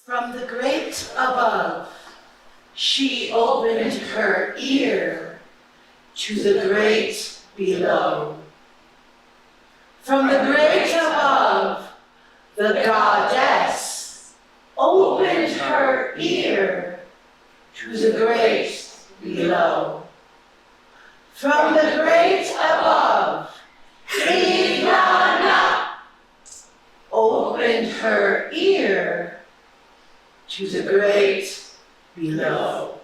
From the great above, she opened her ear to the great below. From the great above, the goddess opened her ear to the great below. From the great above, Inanna opened her ear to the great below.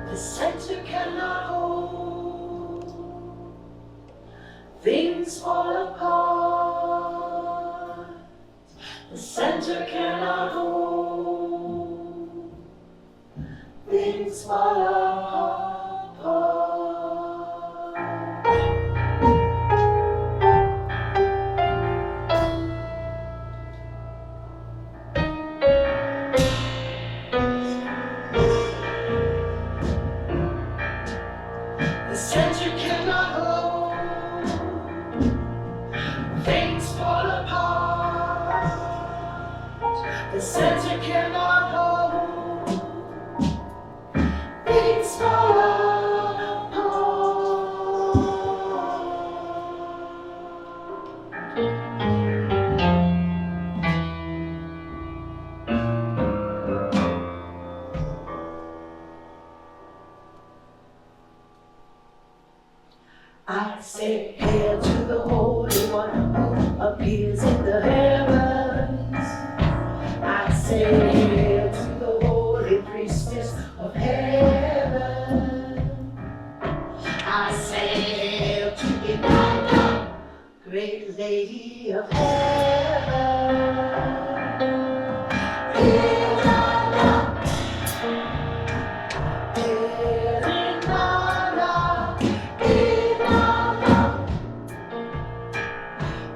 The center cannot hold, things fall apart. The center cannot hold, things fall apart. The center cannot hold, things fall apart. The center cannot hold, things fall apart. I say hail to the Holy One who appears in the heavens. I say hail to the Holy Priestess of heaven. I say hail to Inanna, great Lady of heaven. Inanna, hail Inanna, Inanna,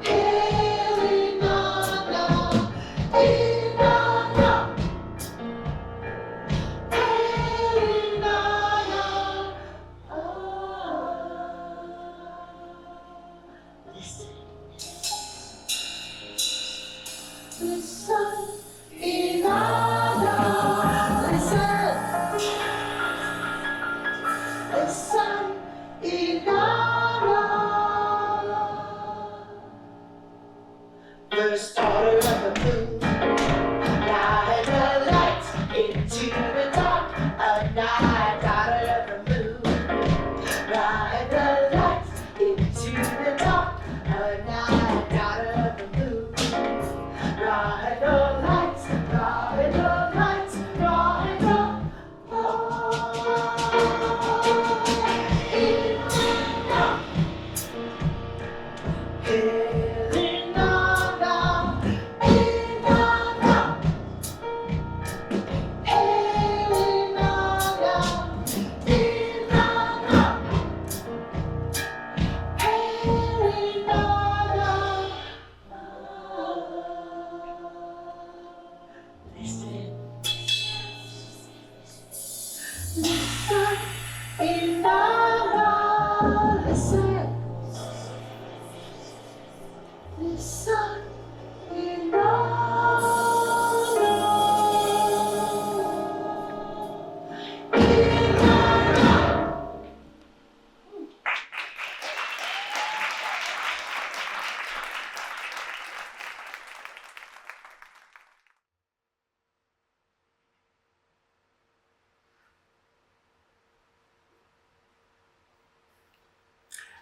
hail Inanna, Inanna, hail Inanna. Listen. Listen, Inanna, listen. Listen, Inanna, first daughter of the moon, guide the light into the dark. A night daughter of the moon, ride the light into the dark. A night daughter of the moon, ride the lights, ride the lights, ride the lights. Inanna,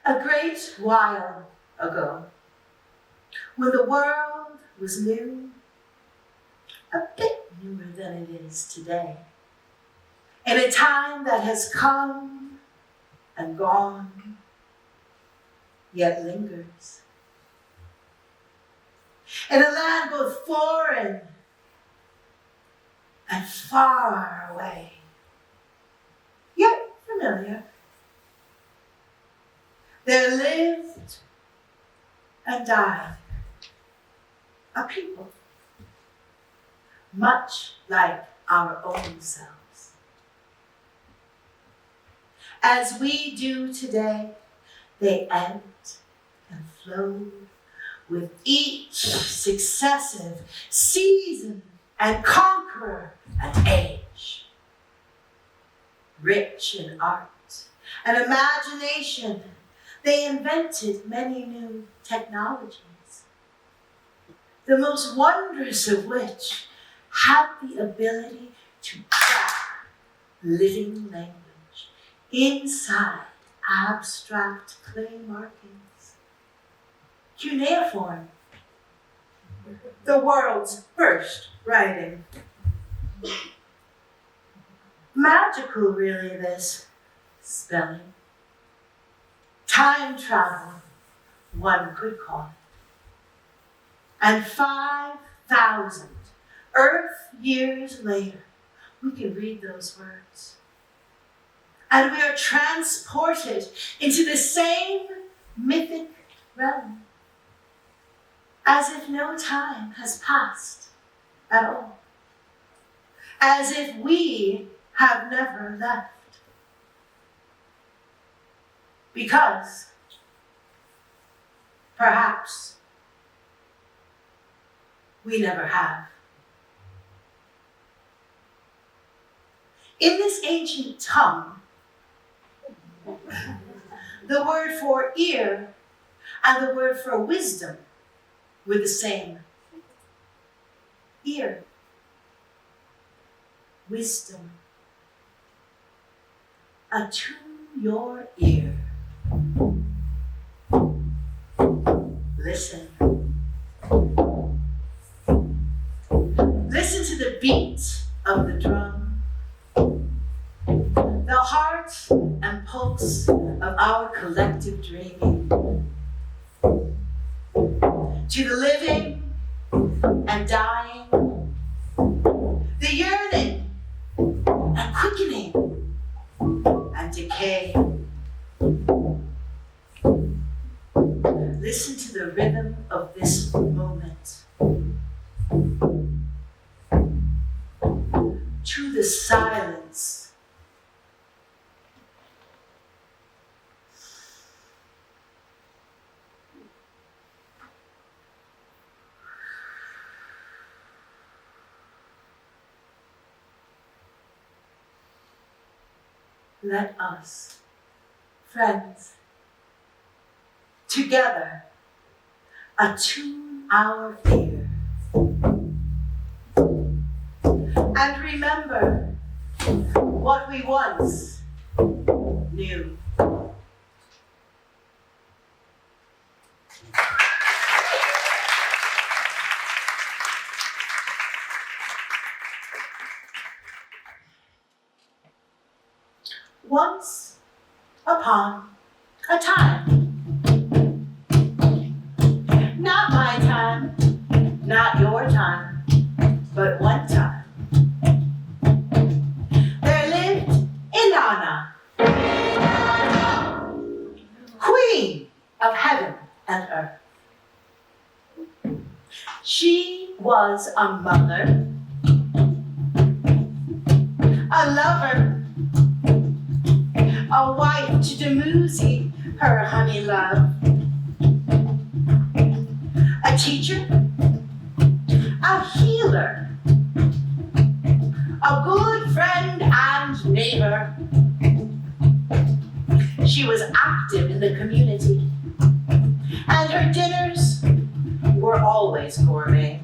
A great while ago, when the world was new, a bit newer than it is today, in a time that has come and gone, yet lingers, in a land both foreign and far away, yet familiar, there lived and died a people, much like our own selves. As we do today, they ebbed and flowed with each successive season and conqueror and age. Rich in art and imagination, they invented many new technologies, the most wondrous of which had the ability to track living language inside abstract clay markings. Cuneiform, the world's first writing. Magical, really, this spelling. Time travel, one could call it. And 5,000 Earth years later, we can read those words. And we are transported into the same mythic realm, as if no time has passed at all, as if we have never left. Because, perhaps, we never have. In this ancient tongue, the word for ear and the word for wisdom were the same. Ear, wisdom. Attune your ear. Listen. Listen to the beat of the drum, the heart and pulse of our collective dreaming. To the living and dying, the yearning and quickening and decay. Listen to the rhythm of this moment. To the silence. Let us, friends, together, attune our ear. And remember what we once knew. Once upon a time. Not my time, not your time, but one time. There lived Inanna, queen of heaven and earth. She was a mother, a lover, a wife to Dumuzi, her honey love, a teacher, a healer, a good friend and neighbor. She was active in the community, and her dinners were always gourmet.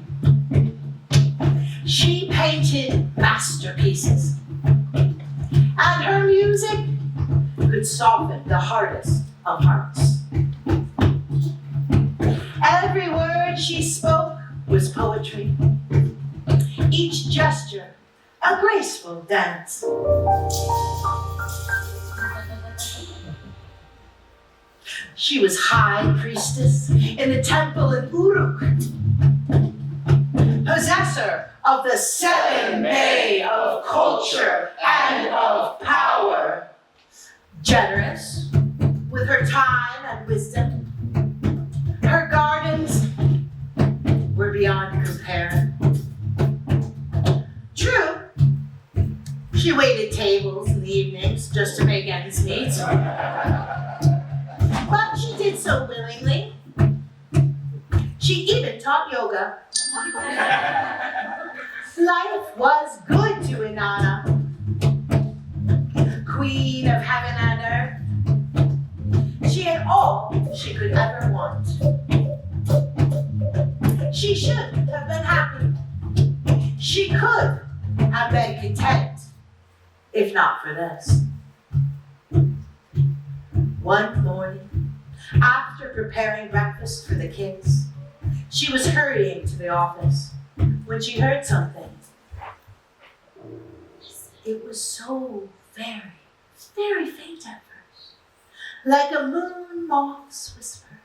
She painted masterpieces, and her music could soften the hardest of hearts. poetry, each gesture a graceful dance. She was high priestess in the temple in Uruk, possessor of the seven bay of culture and of power, generous with her time and wisdom. Her gardens were beyond compare. True, she waited tables in the evenings just to make ends meet, but she did so willingly. She even taught yoga. Life was good to Inanna, queen of heaven and earth. She had all she could ever want. She should have been happy. She could have been content, if not for this. One morning, after preparing breakfast for the kids, she was hurrying to the office when she heard something. It was so very, very faint at first, like a moon moth's whisper.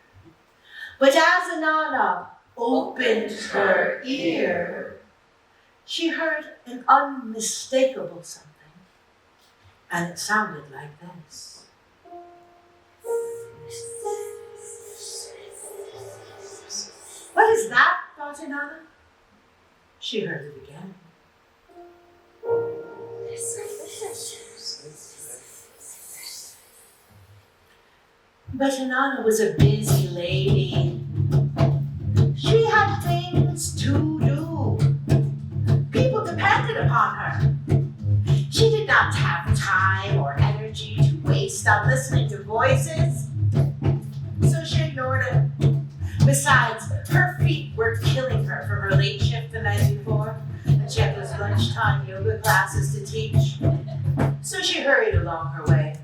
But as Inanna opened her ear, she heard an unmistakable something, and it sounded like this. What is that? Thought Inanna. She heard it again. But Inanna was a busy lady. She had things to do. People depended upon her. She did not have time or energy to waste on listening to voices, so she ignored it. Besides, her feet were killing her from her late shift the night before, and she had those lunchtime yoga classes to teach. So she hurried along her way.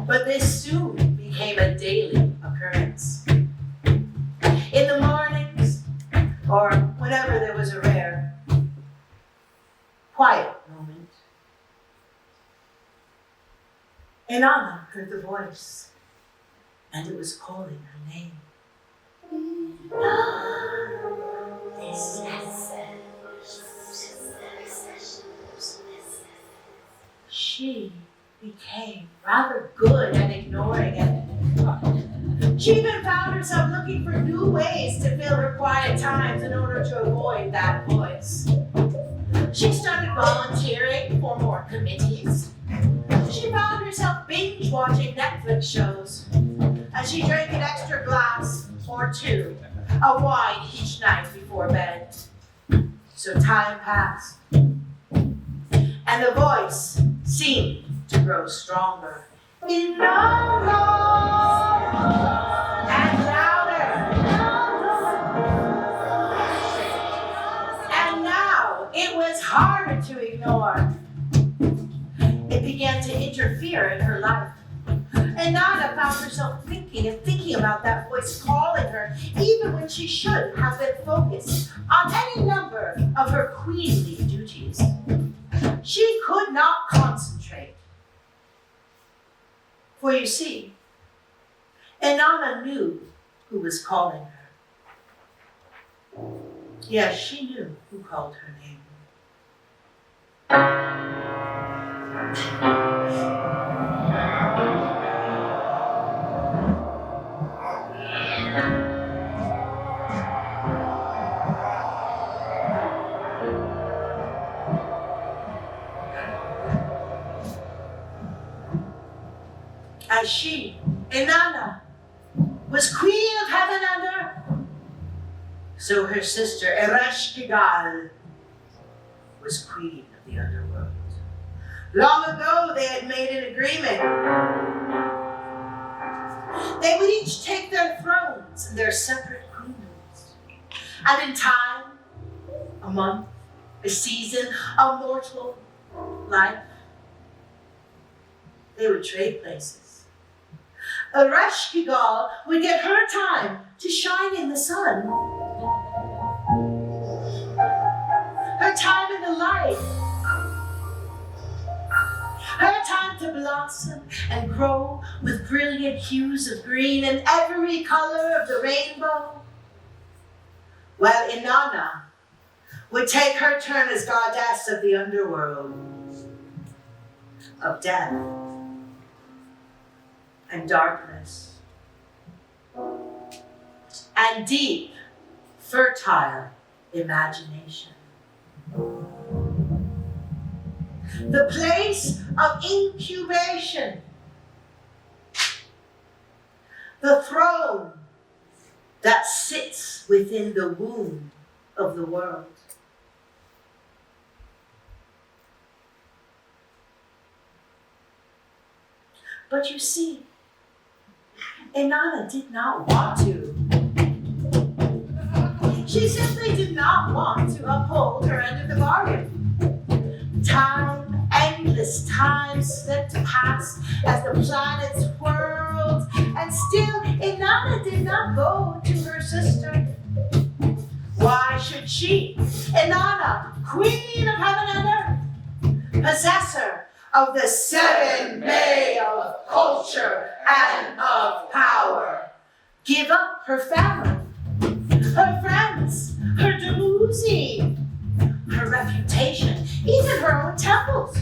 But this soon became a daily occurrence. In the mornings, or whenever there was a rare, quiet moment, Inanna heard the voice, and it was calling her name. She became rather good at ignoring it. She even found herself looking for new ways to fill her quiet times in order to avoid that voice. She started volunteering for more committees. She found herself binge watching Netflix shows, and she drank an extra glass or two of wine each night before bed. So time passed, and the voice seemed to grow stronger. Inanna! And louder. And now it was harder to ignore. It began to interfere in her life. Inanna found herself thinking about that voice calling her, even when she should have been focused on any number of her queenly duties. She could not concentrate. For you see, Inanna knew who was calling her. Yes, she knew who called her name. As she, Inanna, was queen of heaven and earth, so her sister Ereshkigal was queen of the Underworld. Long ago, they had made an agreement. They would each take their thrones and their separate queendoms. And in time, a month, a season, a mortal life, they would trade places. Ereshkigal would get her time to shine in the sun. Her time in the light. Her time to blossom and grow with brilliant hues of green and every color of the rainbow. While Inanna would take her turn as goddess of the underworld, of death and darkness, and deep, fertile imagination. The place of incubation, the throne that sits within the womb of the world. But you see, Inanna did not want to. She simply did not want to uphold her end of the bargain. Time, endless time slipped past as the planets whirled, and still Inanna did not go to her sister. Why should she, Inanna, queen of heaven and earth, possessor of the seven May of culture and of power, give up her family, her friends, her doozy, her reputation, even her own temples,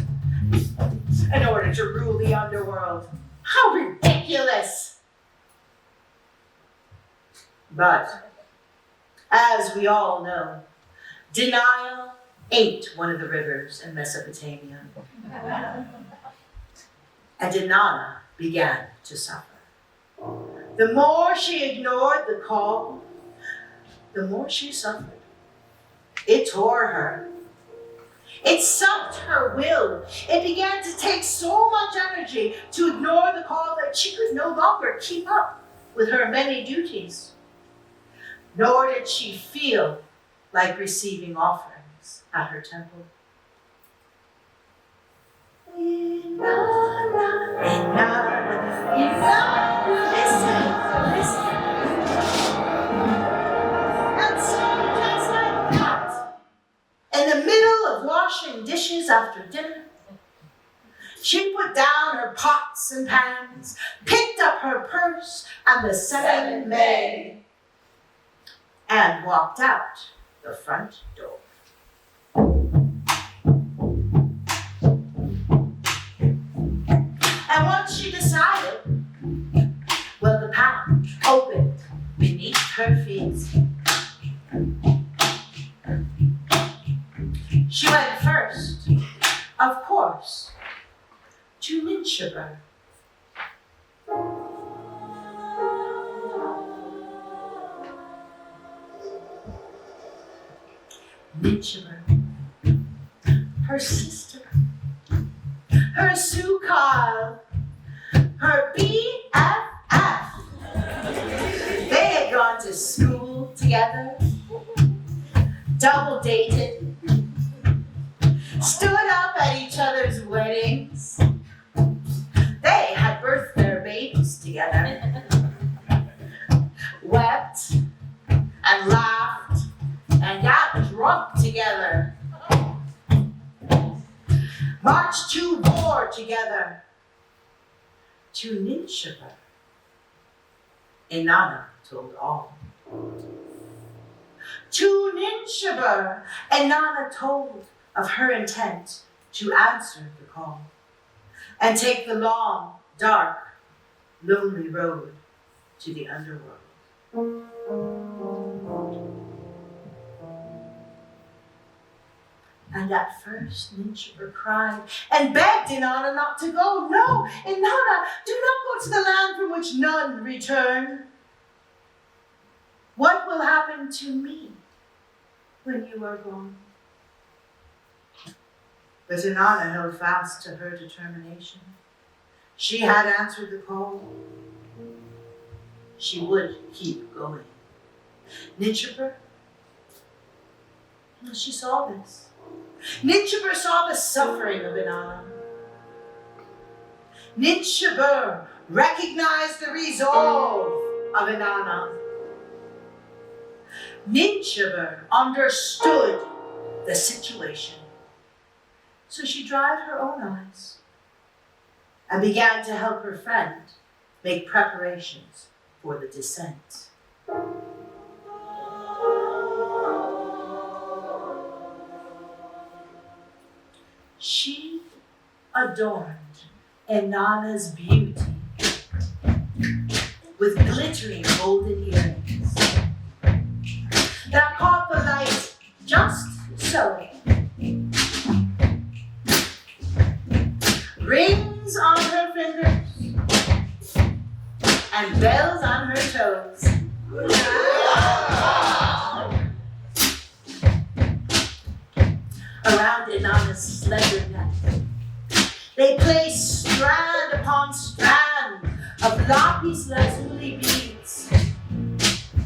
in order to rule the underworld? How ridiculous! But, as we all know, denial ain't one of the rivers in Mesopotamia. And Inanna began to suffer. The more she ignored the call, the more she suffered. It tore her. It sucked her will. It began to take so much energy to ignore the call that she could no longer keep up with her many duties. Nor did she feel like receiving offerings at her temple. Inanna, Inanna, Inanna, listen. And so just like that, in the middle of washing dishes after dinner, she put down her pots and pans, picked up her purse and the 7 May, and walked out the front door. And once she decided, well, the pouch opened beneath her feet. She went first, of course, to Ninshaba. Ninshaba, her sister, her Sukal, her BFF. They had gone to school together, double dated, stood up at each other's weddings. They had birthed their babies together, wept and laughed and got drunk together, marched to war together. To Ninshaba, Inanna told all. To Ninshaba, Inanna told of her intent to answer the call and take the long, dark, lonely road to the underworld. And at first, Ninshaba cried and begged Inanna not to go. No, Inanna, do not go to the land from which none return. What will happen to me when you are gone? But Inanna held fast to her determination. She had answered the call. She would keep going. Ninshaba, she saw this. Ninshaba saw the suffering of Inanna. Ninshibur recognized the resolve of Inanna. Ninshibur understood the situation. So she dried her own eyes and began to help her friend make preparations for the descent. She adorned Inanna's beauty with glittering golden earrings that caught the light just so. Rings on her fingers and bells on her toes. Around Inanna's slender neck, they placed strand upon strand of lapis lazuli beads.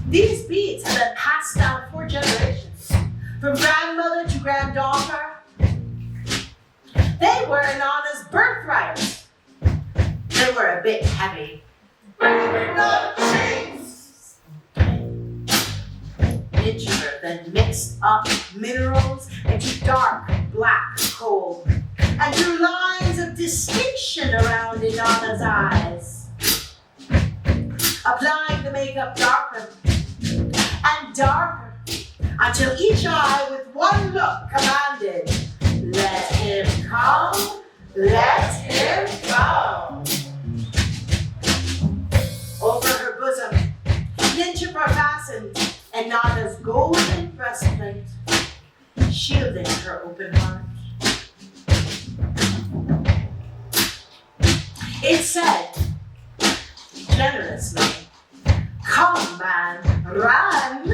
These beads had been passed down for generations, from grandmother to granddaughter. They were Inanna's birthright. They were a bit heavy. Ninshibur then mixed up minerals into dark black coal and drew lines of distinction around Inanna's eyes, applying the makeup darker and darker until each eye with one look commanded, "Let him come, let him come." Over her bosom, Ninshibur fastened Inanna's golden breastplate, shielding her open heart. It said, generously, "Come, man, run."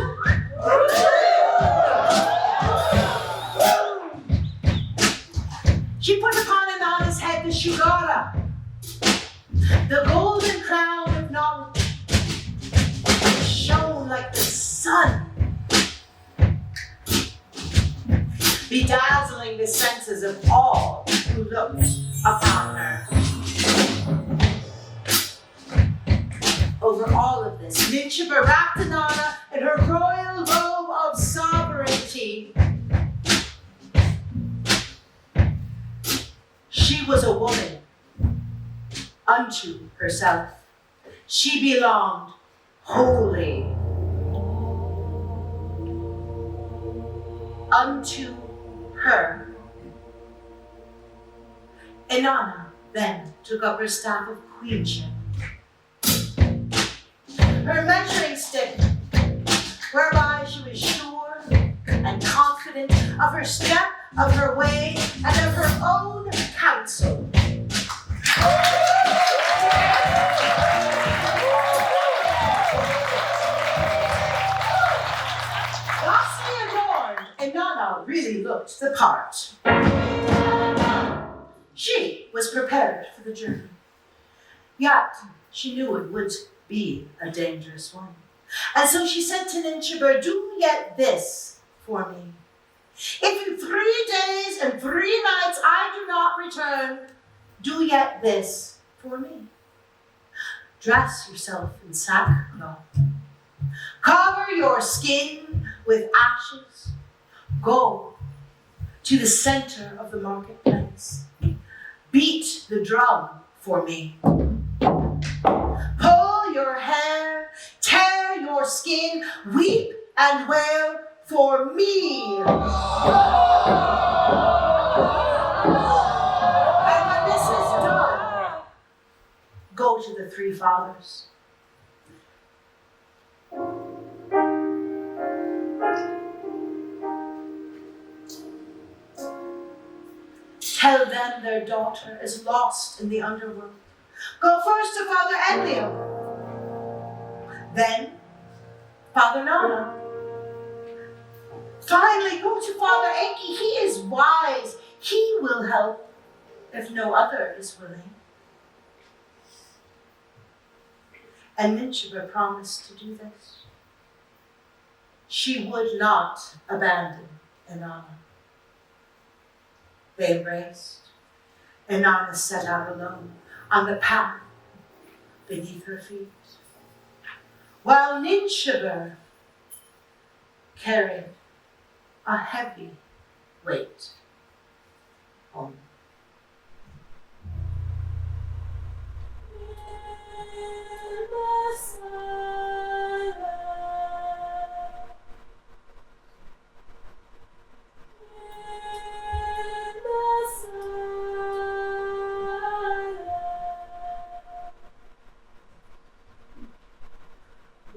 She put upon Inanna's head the shugara, the golden crown of knowledge. It shone like the sun, bedazzling the senses of all who looked upon her. Over all of this, Ninshibur wrapped Inanna in her royal robe of sovereignty. She was a woman unto herself. She belonged wholly unto her. Inanna then took up her staff of queenship, her measuring stick, whereby she was sure and confident of her step, of her way, and of her own counsel. Thusly adorned, Inanna really looked the part. She was prepared for the journey, yet she knew it would be a dangerous one. And so she said to Ninshibur, "Do yet this for me. If in 3 days and 3 nights I do not return, do yet this for me. Dress yourself in sackcloth. Cover your skin with ashes. Go to the center of the marketplace. Beat the drum for me. Pull your hair, tear your skin, weep and wail for me. And when this is done, go to the 3 fathers. Tell them their daughter is lost in the underworld. Go first to Father Enlil, then Father Nana. Finally, go to Father Enki. He is wise. He will help if no other is willing. And Ninshibur promised to do this. She would not abandon Inanna. They embraced. Inanna set out alone, on the path beneath her feet, while Ninshaba carried a heavy weight home.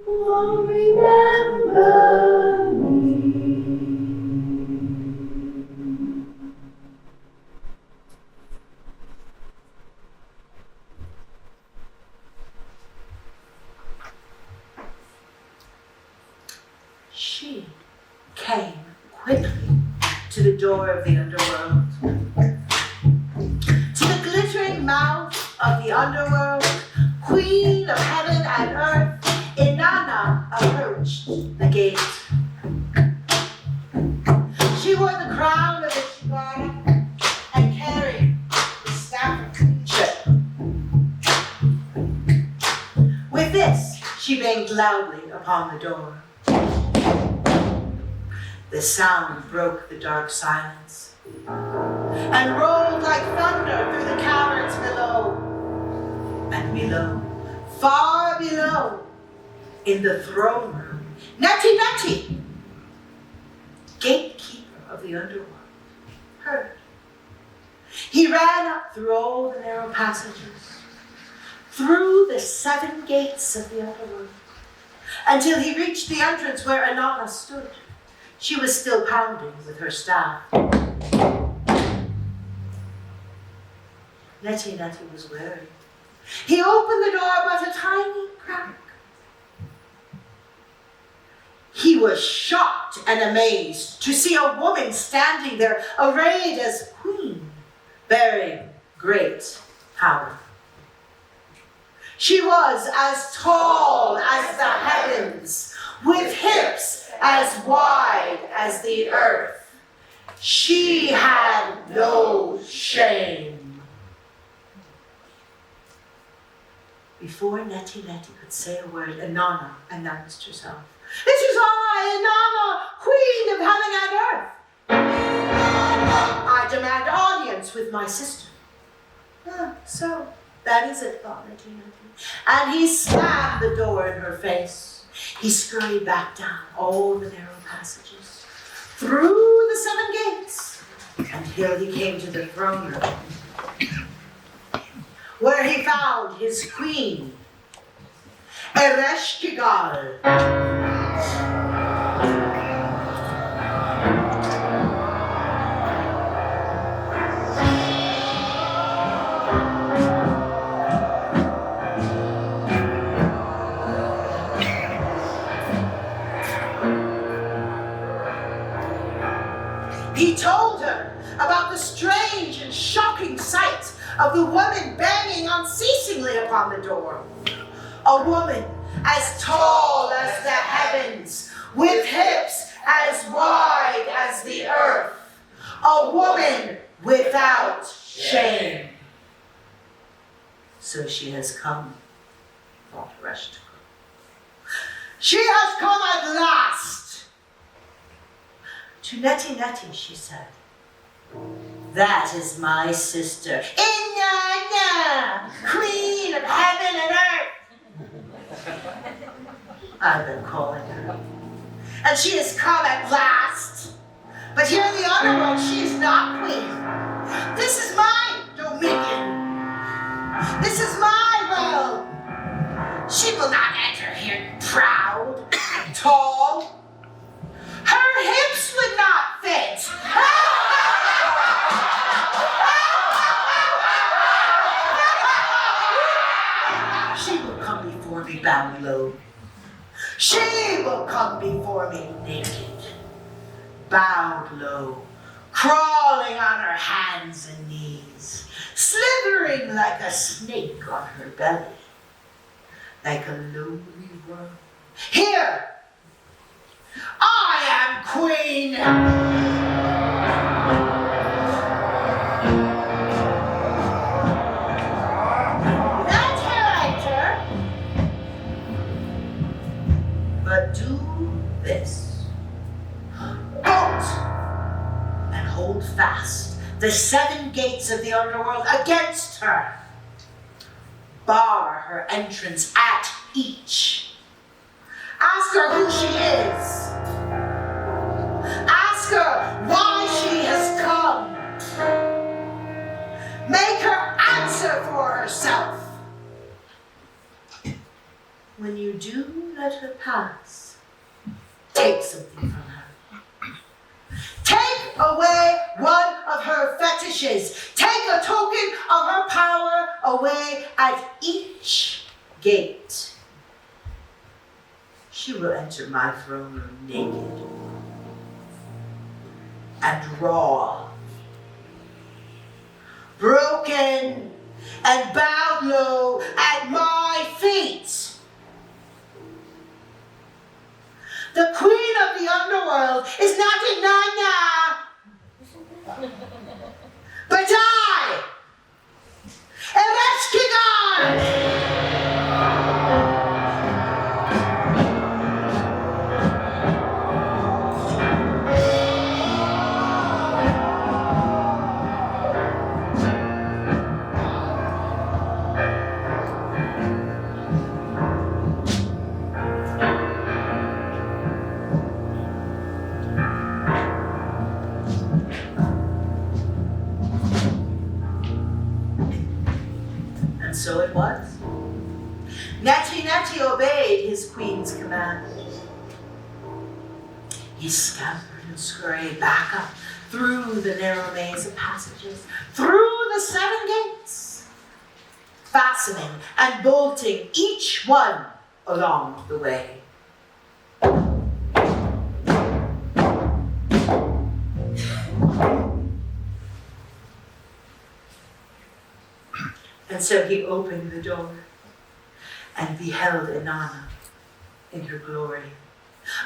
Won't remember me. She came quickly to the door of the underworld, to the glittering mouth of the underworld, queen of heaven and earth. Inanna approached the gate. She wore the crown of Ereshkigal and carried the staff of kingship. With this, she banged loudly upon the door. The sound broke the dark silence and rolled like thunder through the caverns below. And below, far below, in the throne room, Neti, gatekeeper of the underworld, heard. He ran up through all the narrow passages, through the 7 gates of the underworld, until he reached the entrance where Inanna stood. She was still pounding with her staff. Neti was wary. He opened the door but a tiny crack. He was shocked and amazed to see a woman standing there, arrayed as queen, bearing great power. She was as tall as the heavens, with hips as wide as the earth. She had no shame. Before Neti could say a word, Inanna announced herself. "This is I, Inanna, queen of heaven and earth. I demand audience with my sister." So, that is it, thought Neti. And he slammed the door in her face. He scurried back down all the narrow passages, through the 7 gates, until he came to the throne room, where he found his queen, Ereshkigal. He told her about the strange and shocking sight of the woman banging unceasingly upon the door. A woman as tall as the heavens, with hips as wide as the earth. A woman without shame. So she has come, thought Ereshkigal. She has come at last. To Neti, she said, "That is my sister, Inanna, queen of heaven and earth. I've been calling her. And she has come at last. But here in the underworld, she is not queen. This is my dominion. This is my realm. She will not enter here proud and tall. Her hips would not fit. She will come before me bowed low. She will come before me naked, bowed low, crawling on her hands and knees, slithering like a snake on her belly, like a lonely worm. Here! I am queen! the 7 gates of the underworld against her. Bar her entrance at each. Ask her who she is. Ask her why she has come. Make her answer for herself. When you do let her pass, take something from her. Take away one of her fetishes. Take a token of her power away at each gate. She will enter my throne room naked and raw, broken and bowed low at my feet. The queen of the underworld is not Inanna, but I, Ereshkigal! And so it was. Neti obeyed his queen's command. He scampered and scurried back up through the narrow maze of passages, through the 7 gates, fastening and bolting each one along the way. And so he opened the door and beheld Inanna in her glory.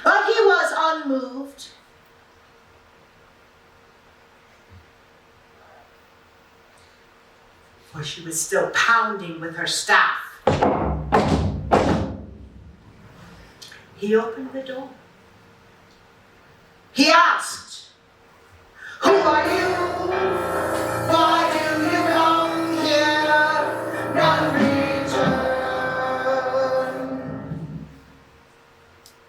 But he was unmoved. For she was still pounding with her staff. He opened the door. He asked, "Who are you? Why do you come here? Not return."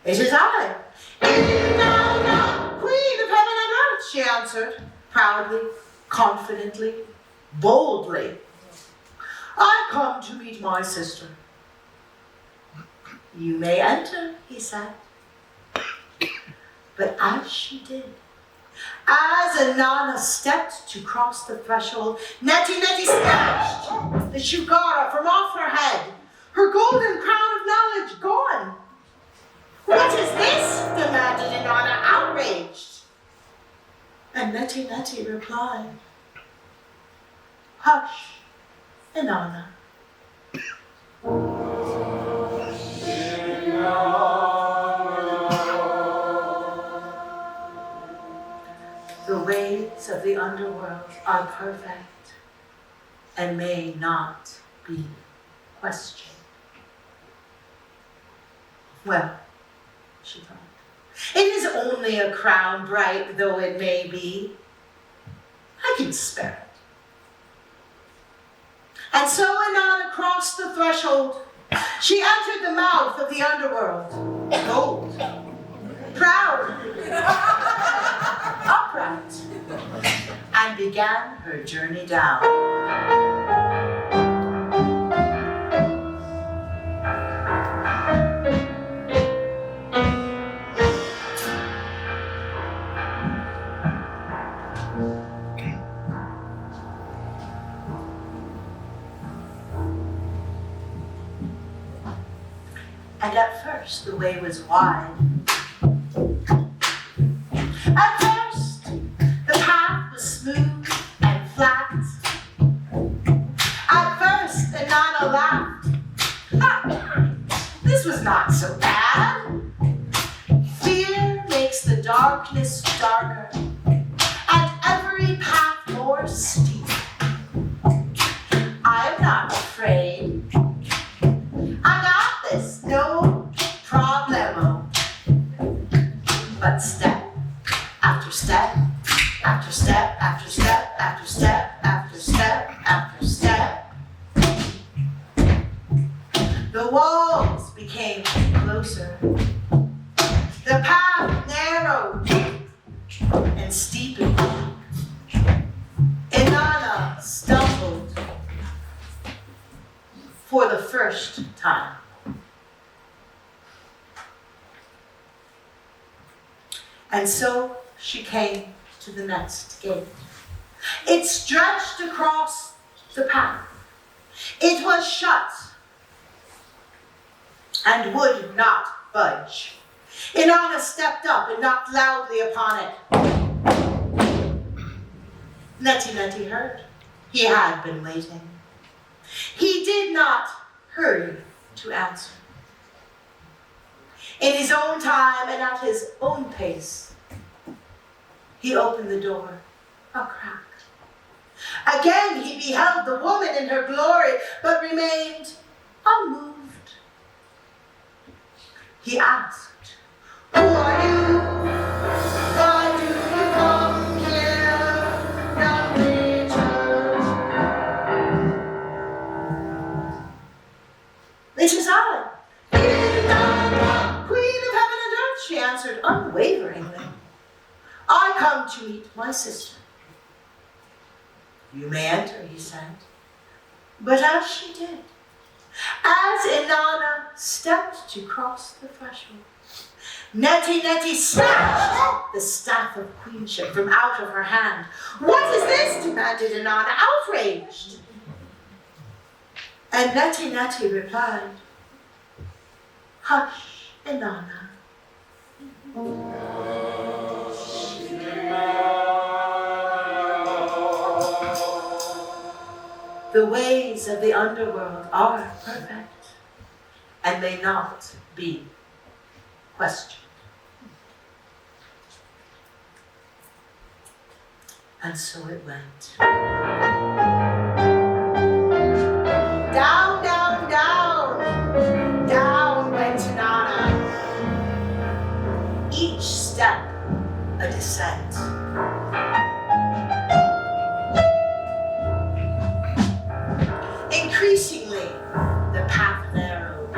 "It is I, Inanna, Queen of Heaven and Earth," she answered, proudly, confidently, boldly. "I come to meet my sister." "You may enter," he said. But as she did, as Inanna stepped to cross the threshold, Neti snatched the shukara from off her head, her golden crown of knowledge gone. "What is this?" demanded Inanna, outraged. And Neti replied, "Hush, Inanna. The ways of the underworld are perfect and may not be questioned." Well, she thought, it is only a crown, bright though it may be. I can spare it. And so Inanna crossed the threshold. She entered the mouth of the underworld, bold, proud, upright, and began her journey down. And at first the way was wide. At first the path was smooth and flat. At first Inanna laughed. This was not so bad. Fear makes the darkness darker and every path more steep. I am not afraid. I got this, no problemo. But step after step, after step, after step, after walls became closer. The path narrowed and steepened. Inanna stumbled for the first time. And so she came to the next gate. It stretched across the path. It was shut and would not budge. Inanna stepped up and knocked loudly upon it. Neti heard. He had been waiting. He did not hurry to answer. In his own time and at his own pace, he opened the door a crack. Again he beheld the woman in her glory, but remained unmoved. He asked, "Who are you? Why do you come here? Not return." "It is I, Inanna, Queen of Heaven and Earth," she answered unwaveringly. "I come to meet my sister." "You may enter," he said. But as she did, as Inanna stepped to cross the threshold, Neti snatched the staff of queenship from out of her hand. "What is this?" demanded Inanna, outraged. And Neti replied, "Hush, Inanna. The ways of the underworld are perfect and may not be questioned." And so it went. Down, down, down, down went Inanna. Each step a descent. Increasingly, the path narrowed.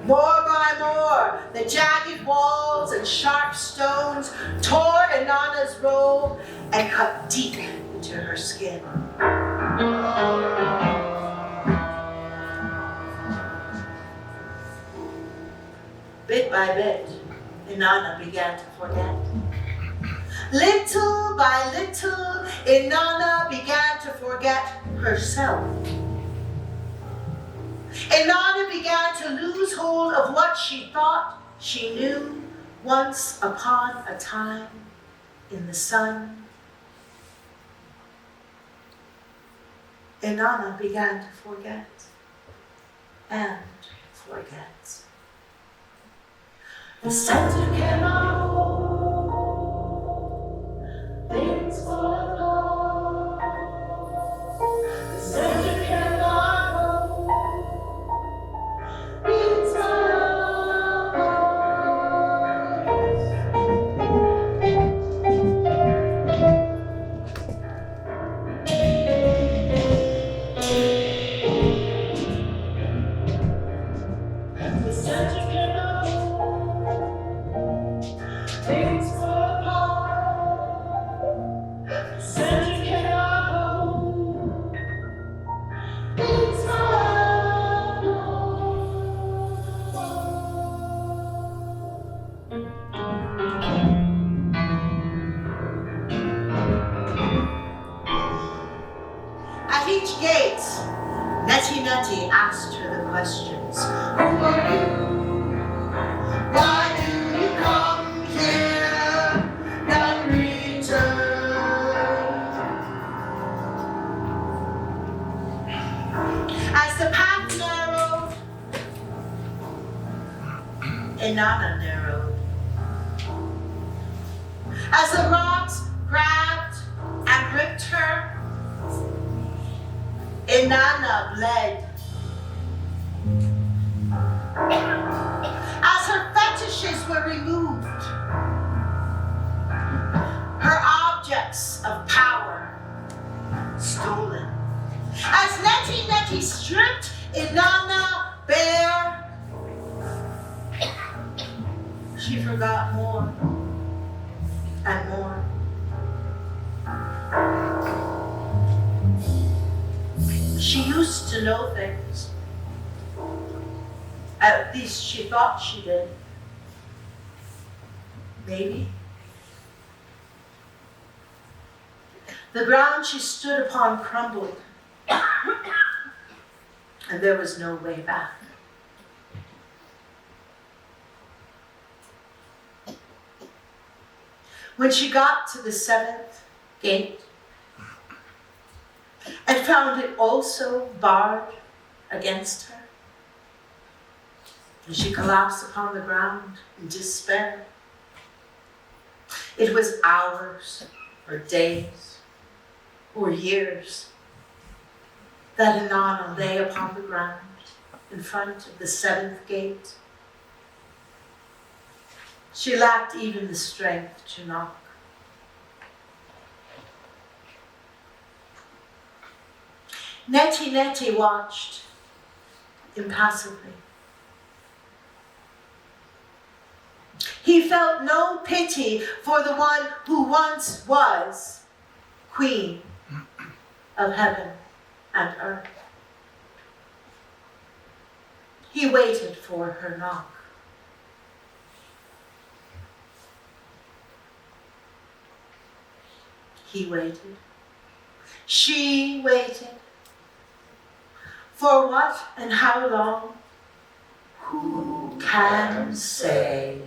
More by more, the jagged walls and sharp stones tore Inanna's robe and cut deep into her skin. Bit by bit, Inanna began to forget. Little by little, Inanna began to forget herself. Inanna began to lose hold of what she thought she knew once upon a time in the sun. Inanna began to forget and forget. The center cannot hold things fall apart. The center cannot hold its The center cannot hold things fall apart. The center cannot hold its At each gate, Neti asked her the questions. Who are you? Why do you come here? Not return. As the path narrowed, Inanna narrowed. As the rocks grabbed and gripped her, Inanna bled. As her fetishes were removed, her objects of power stolen. Neti stripped Inanna bare. She forgot more and more. She used to know things. At least she thought she did. Maybe. The ground she stood upon crumbled, and there was no way back. When she got to the 7th gate and found it also barred against her, and she collapsed upon the ground in despair. It was hours or days or years that Inanna lay upon the ground in front of the 7th gate. She lacked even the strength to knock. Neti watched impassively. He felt no pity for the one who once was queen of heaven and earth. He waited for her knock. He waited. She waited. For what and how long? Who can say?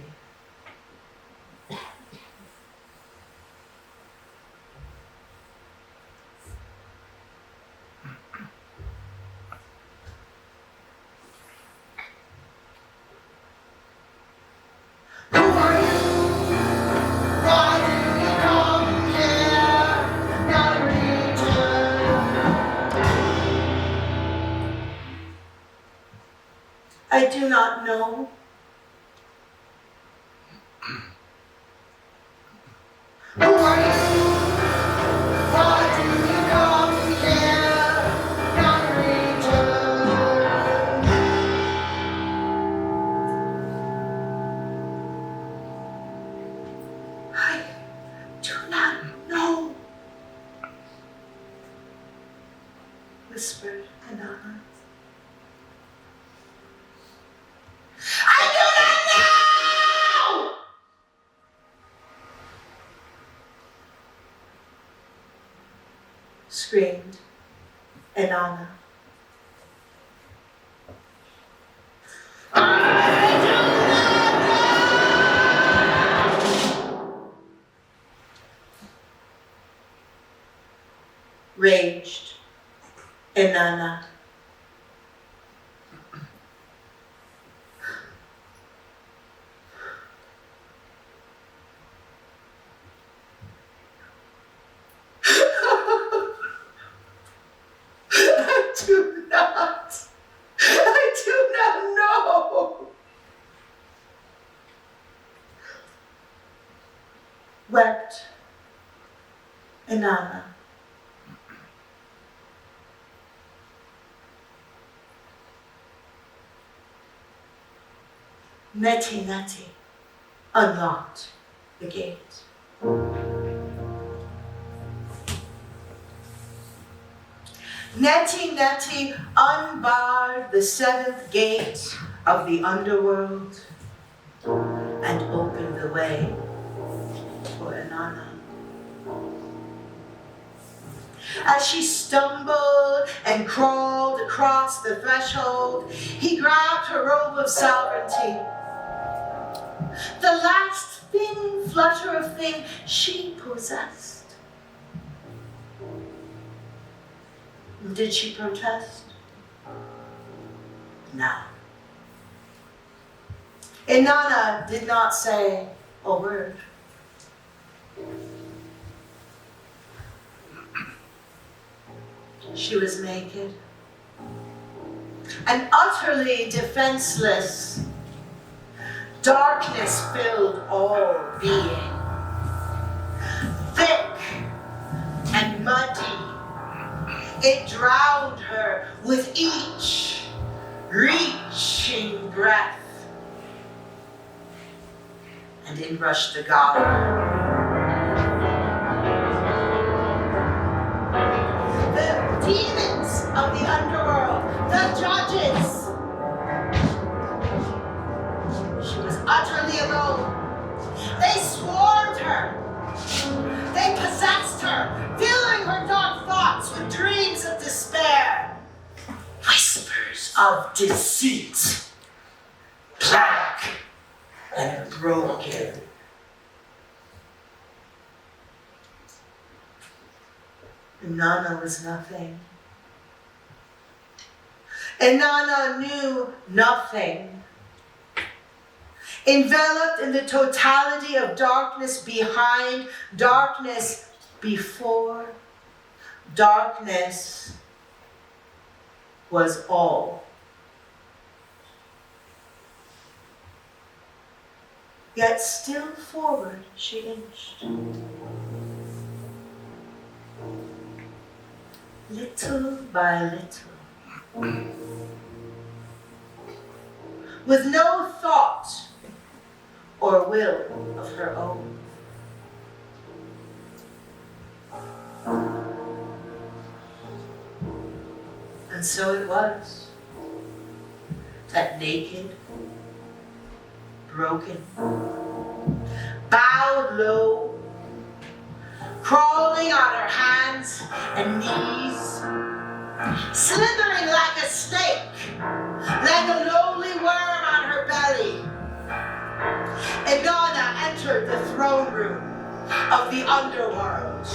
I do not know. Who are you? Why do you come here? Not return. I do not know, whispered Inanna. Screamed Inanna. Raged Inanna. I do not know. Wept Inanna. Neti unlocked the gate. Neti unbarred the 7th gate of the underworld and opened the way for Inanna. As she stumbled and crawled across the threshold, he grabbed her robe of sovereignty. The last thin flutter of thing she possessed. Did she protest? No. Inanna did not say a word. She was naked and utterly defenseless. Darkness filled all being. Thick and muddy, It drowned her with each reaching breath. And in rushed the god. The demons of the underworld, the judges. She was utterly alone. They swarmed her. They possessed her, filling her dark thoughts with dreams of despair. Whispers of deceit, black and broken. Inanna was nothing. Inanna knew nothing. Enveloped in the totality of darkness behind, darkness before, darkness was all. Yet still forward she inched. Little by little. With no thought or will of her own. And so it was that naked, broken, bowed low, crawling on her hands and knees, slithering like a snake, like a lowly worm on her belly, Inanna entered the throne room of the underworld.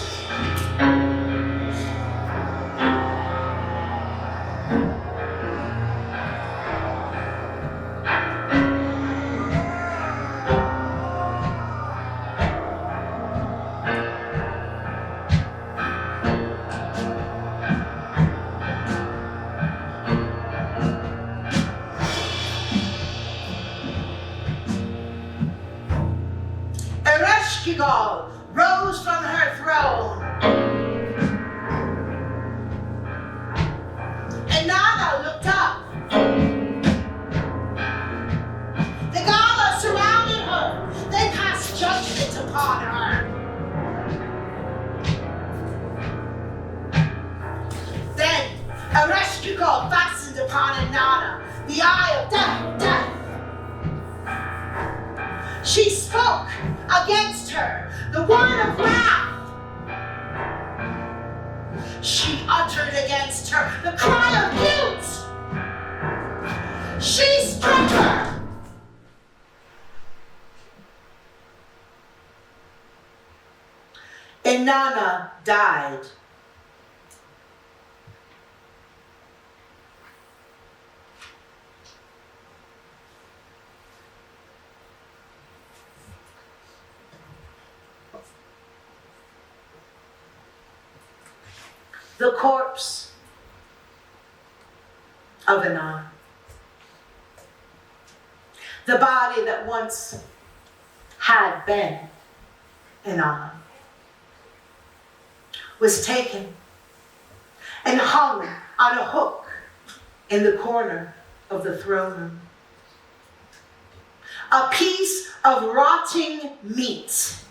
Ereshkigal rose from her throne. Inanna looked up. The Gala surrounded her. They passed judgment upon her. Then Ereshkigal fastened upon Inanna the eye of death, death. She spoke against her the word of wrath. She uttered against her the cry of guilt. She struck her. Inanna died. The corpse of Inanna. The body that once had been Inanna was taken and hung on a hook in the corner of the throne room. A piece of rotting meat.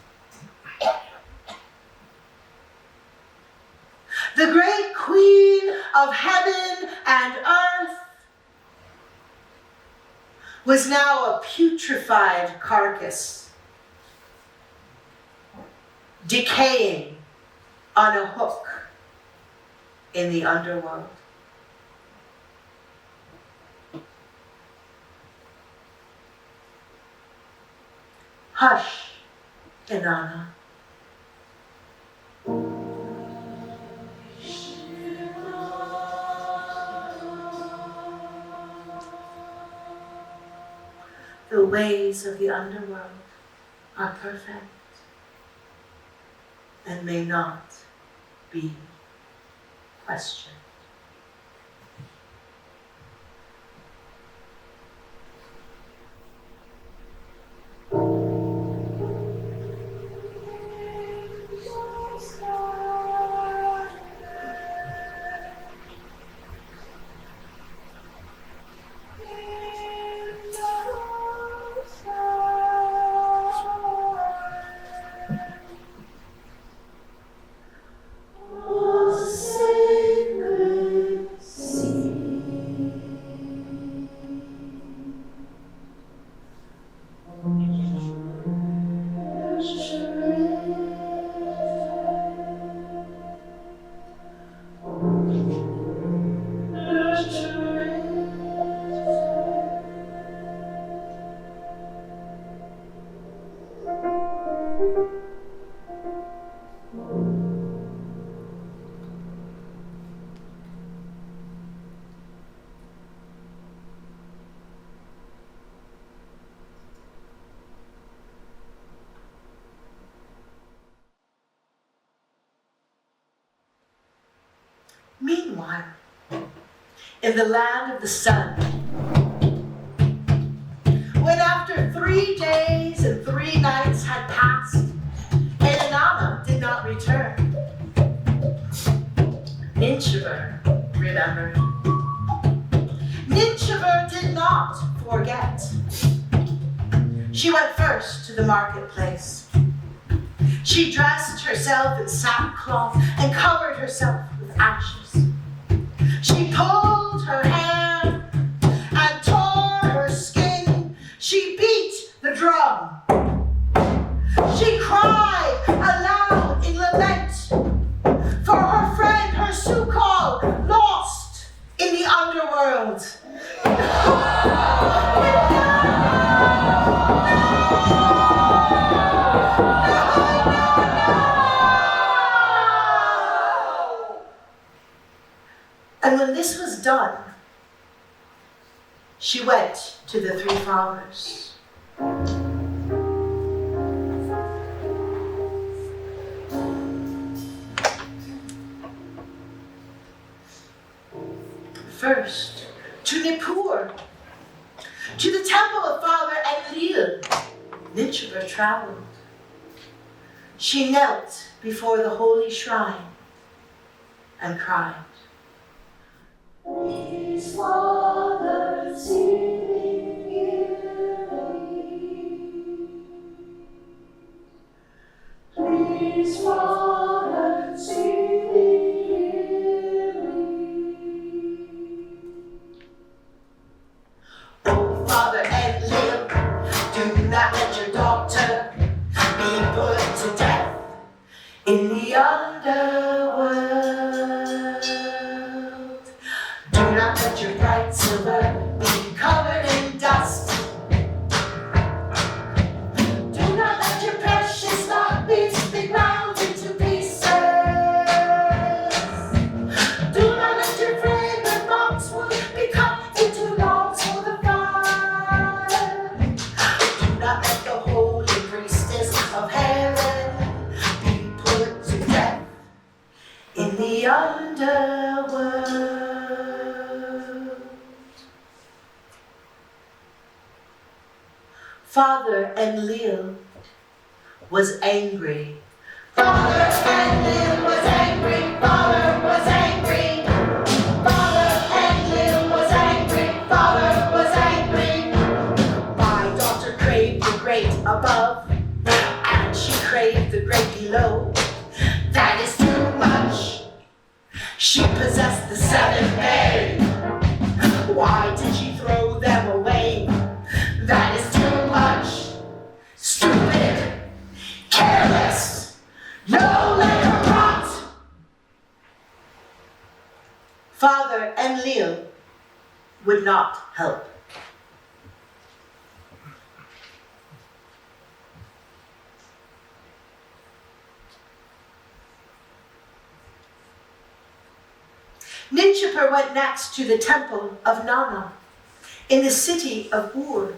The great queen of heaven and earth was now a putrefied carcass, decaying on a hook in the underworld. Hush, Inanna. The ways of the underworld are perfect and may not be questioned. Meanwhile, in the land of the sun, when after 3 days and 3 nights had passed, and Inanna did not return, Ninshubur remembered. Ninshubur did not forget. She went first to the marketplace. She dressed herself in sackcloth and covered herself with ashes. She pulled her hair and tore her skin. She beat the drum. She cried aloud in lament for her friend, her Sukal, lost in the underworld. And when this was done, she went to the 3 fathers. First, to Nippur, to the temple of Father Enlil, Ninshubur traveled. She knelt before the holy shrine and cried. Please, Father, see me, hear me. Please, Father, see me, hear me. Oh, Father Enlil, do not let your daughter be put to death in the underworld. Do not let your bright silver be covered in dust. Do not let your precious lot be ground into pieces. Do not let your fragrant boxwood be cut into logs for the fire. Do not let the holy priestess of heaven be put to death in the underworld. Father Enlil was angry. Father Enlil was angry. Father was angry. Father Enlil was angry. Father was angry. My daughter craved the great above, and she craved the great below. That is too much. She possessed the 7th day. Why did she throw them away? That is too much. Stupid. Careless. No, let her rot. Father Enlil would not help. Ninshubur went next to the temple of Inanna in the city of Ur.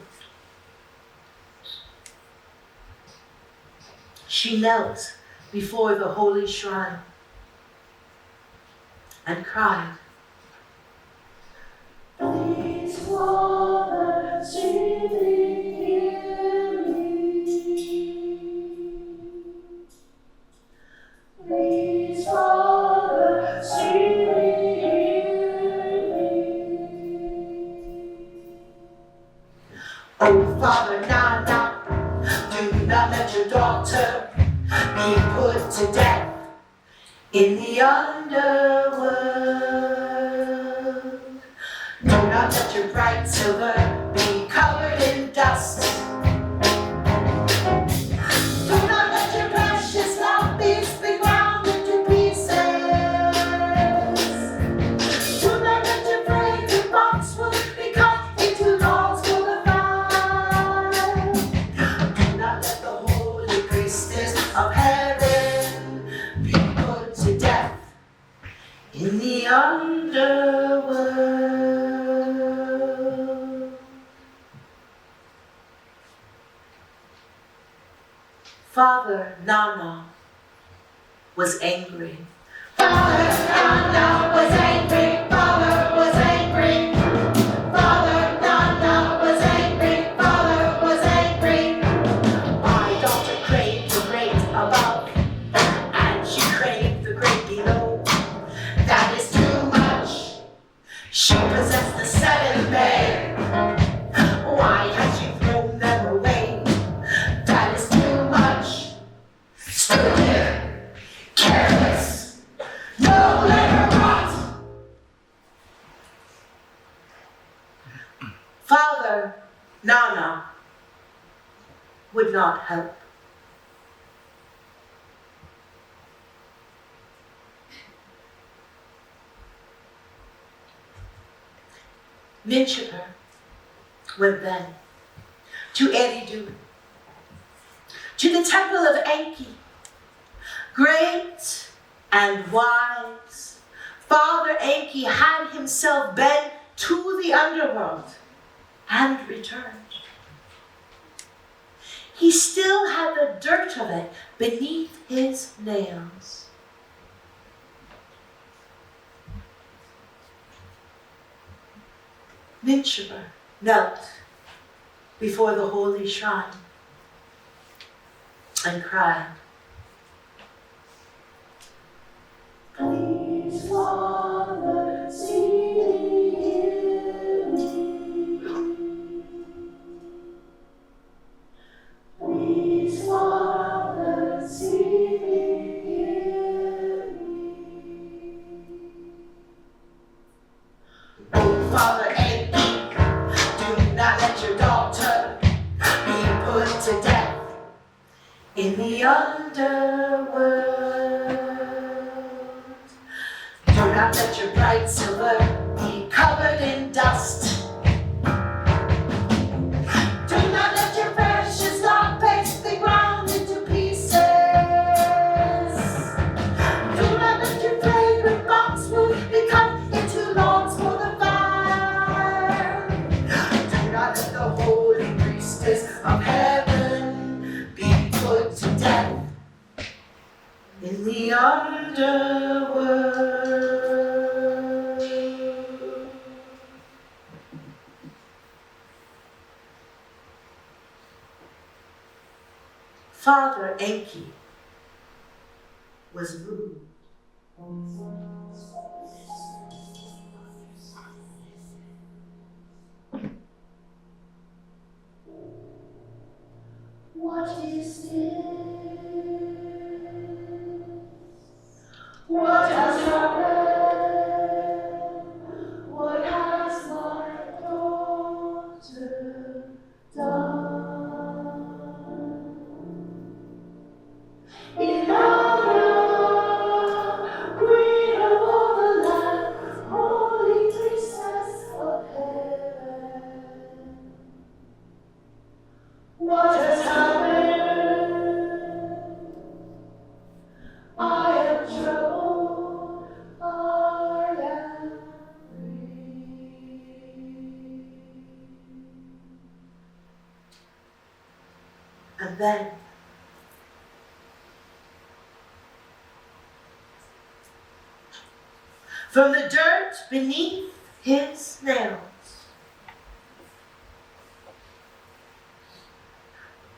She knelt before the holy shrine and cried. Please, Father, see me, hear me. Please, Father, see me, hear me. Oh, Father Nana, do not let your daughter be put to death in the underworld. Do not let your bright silver be covered in dust. Do not let your precious mouthpiece be ground into pieces. Do not let your fragrant boxwood be cut into logs for the fire. Do not let the holy priestess of heaven be put to death in the underworld. Father Nana was angry. Father Nana was angry. Father was angry. Father Nana was angry. Father was angry. My daughter craved the great above, and she craved the great below. That is too much. She possessed the seventh bay. Why has she thrown them away? That is too much. Stupid, careless. No, let her rot. Father Nana would not help. Ninshipper went then to Eridu, to the temple of Enki. Great and wise, Father Enki had himself been to the underworld and returned. He still had the dirt of it beneath his nails. Ninshipper knelt before the holy shrine and cried, Please, Father, see me. Please, Father, see me. Oh, Father Enki, do not let your daughter be put to death in the underworld. Do not let your bright silver be covered in dust. Do not let your precious gold paste be ground into pieces. Do not let your fragrant boxwood be cut into logs for the fire. Do not let the holy priestess of heaven be put to death In the underworld. Father Enki was moved. What is this? What has happened? What has my daughter done? Inanna, queen of all the land, holy priestess of heaven. What has happened? I am troubled, I am grieved. And then from the dirt beneath his nails,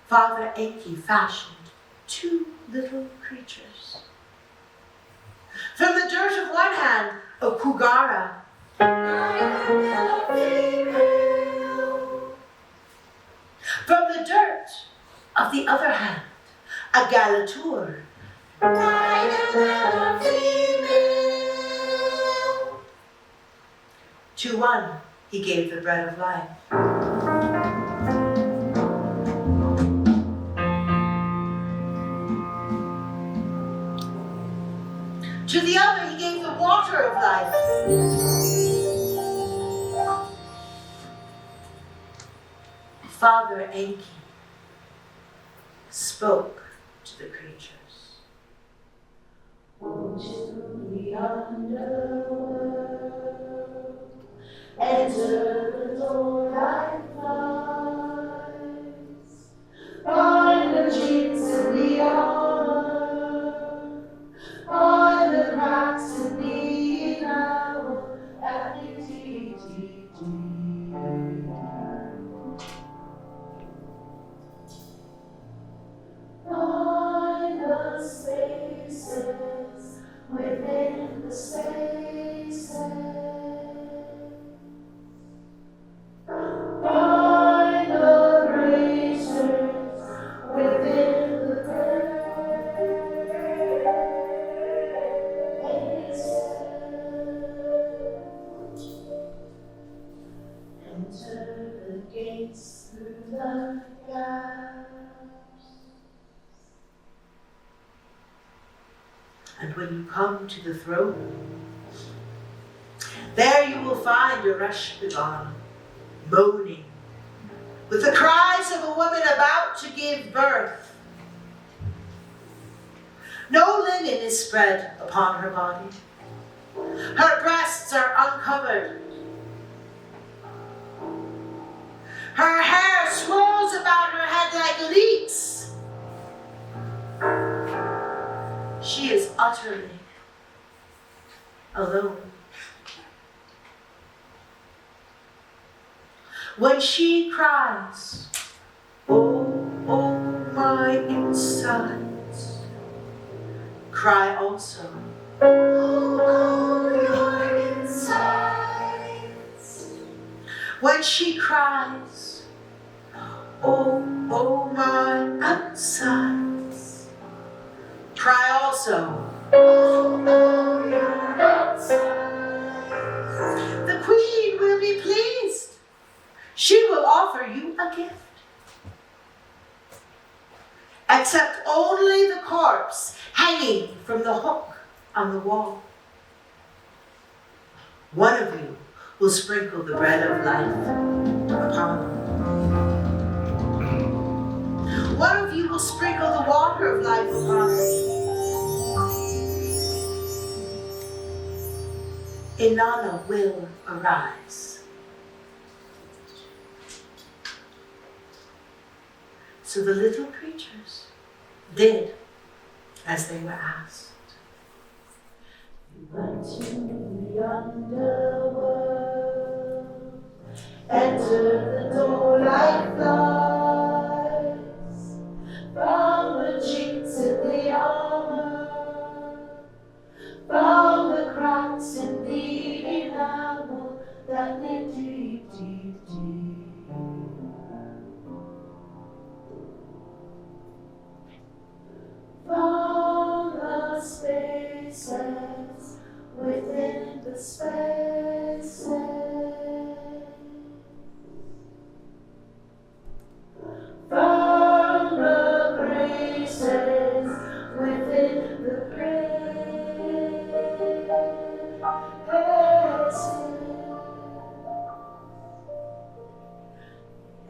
Father Enki fashioned two little creatures. From the dirt of one hand, a Kugara. From the dirt of the other hand, a Galatur. To one, he gave the bread of life. To the other, he gave the water of life. Father Enki spoke to the creatures. To the underworld, enter the door like flies. Find the cheats and the honor, find the cracks when you come to the throne room, there you will find Ereshkigal moaning with the cries of a woman about to give birth. No linen is spread upon her body. Her breasts are uncovered. Her hair swirls about her head like leeks. She is utterly alone. When she cries, oh, oh, my insides, cry also. Oh, your insides. When she cries, oh, oh, my outsides, cry also. Oh, your outsides. The queen will be pleased. She will offer you a gift. Except only the corpse hanging from the hook on the wall. One of you will sprinkle the bread of life upon it. One of you will sprinkle the water of life upon it. Inanna will arise. So the little creatures did as they were asked. You went to the underworld, entered the door like flies, found the chinks in the armor, found the cracks in the enamel that lay deep, deep, deep. Found the spaces within the spaces. Found the graces within the graces.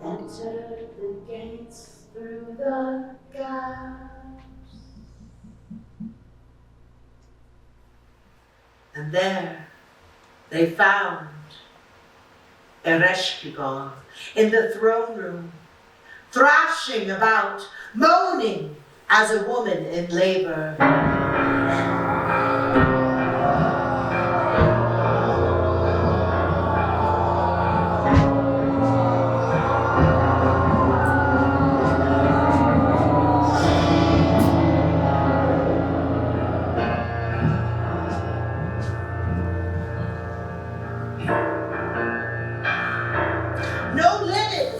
Entered the gates through the gaps. And there they found Ereshkigal in the throne room, thrashing about, moaning as a woman in labor.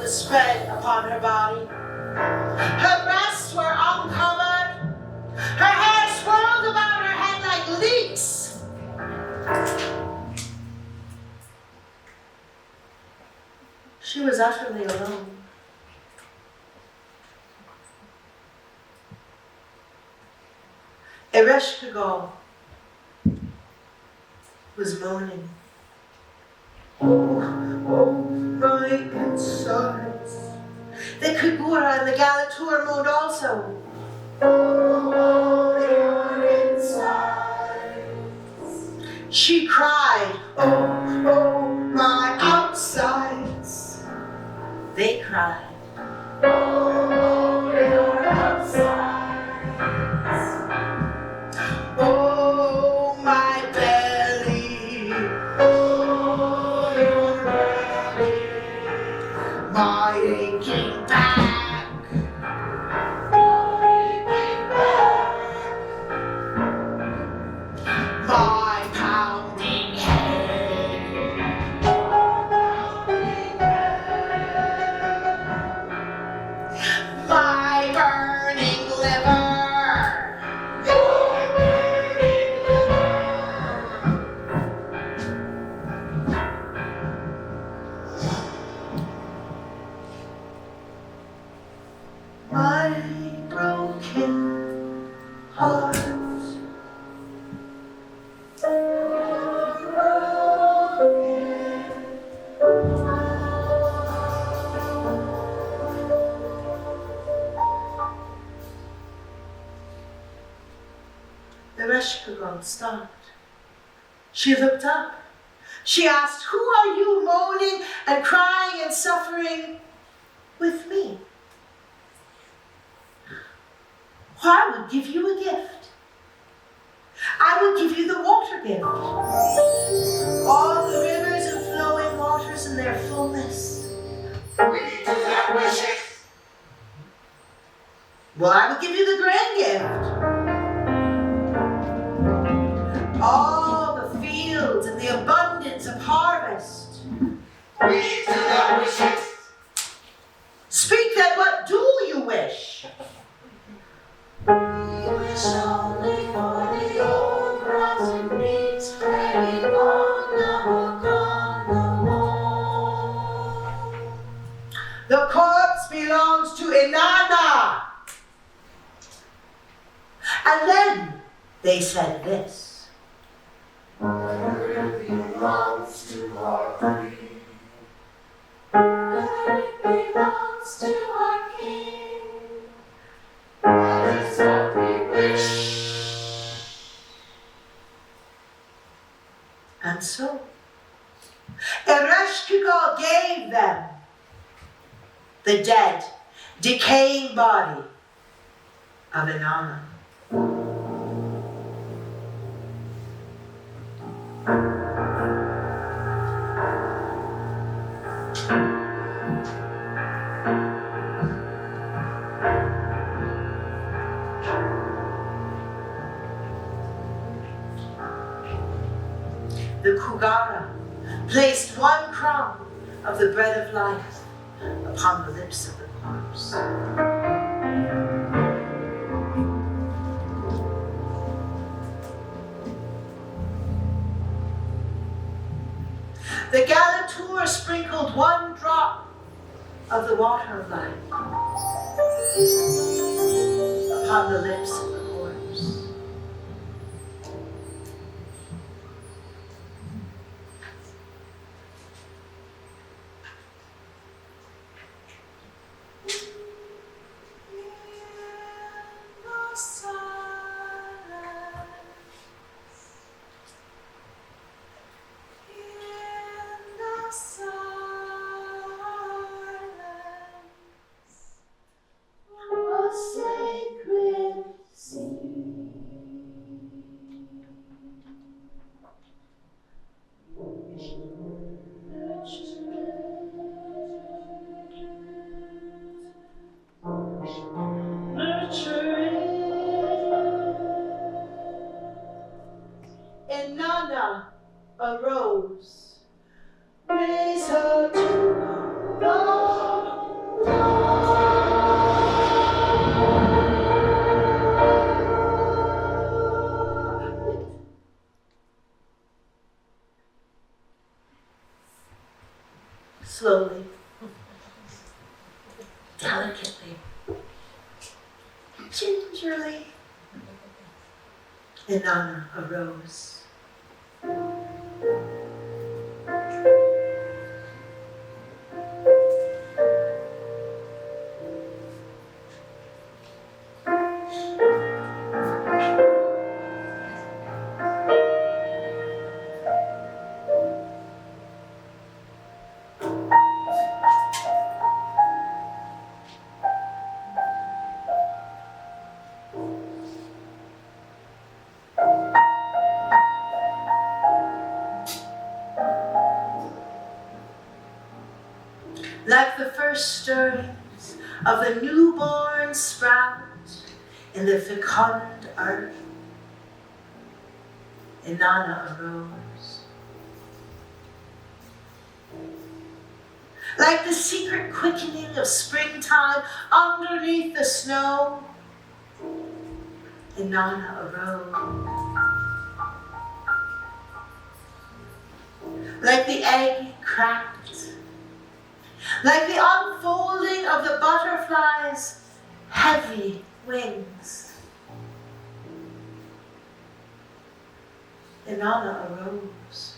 Spread upon her body. Her breasts were uncovered. Her hair swirled about her head like leeks. She was utterly alone. Ereshkigal was moaning. Oh, oh, my insides. The Kagura and the Galatur moaned also. Oh, your insides. She cried, oh, oh, my outsides. They cried, oh, your outsides. oh, my belly. Oh, your belly. My aching back, my pounding head, world stopped. She looked up. She asked, "Who are you moaning and crying and suffering with me?" "Well, I would give you a gift. I would give you the water gift. All the rivers and flowing waters in their fullness." We do not wish it. "Well, I would give you the grain gift. All the fields and the abundance of harvest." We do not wish it. "Speak then, what do you wish?" We wish only for the old rotten meat hanging on the hook on the wall. "The corpse belongs to Inanna." And then they said this: "It belongs to our queen. It belongs to our king. That is what we wish." And so Ereshkigal gave them the dead, decaying body of Inanna. The Kugara placed one crumb of the bread of life upon the lips of the corpse. The Galatur sprinkled one drop of the water of life upon the lips of the corpse. Inanna arose, raise her to the slowly, delicately, gingerly, Inanna arose. Like the first stirrings of the newborn sprout in the fecund earth, Inanna arose. Like the secret quickening of springtime underneath the snow, Inanna arose. Like the egg cracked, like the unfolding of the butterfly's heavy wings, Inanna arose.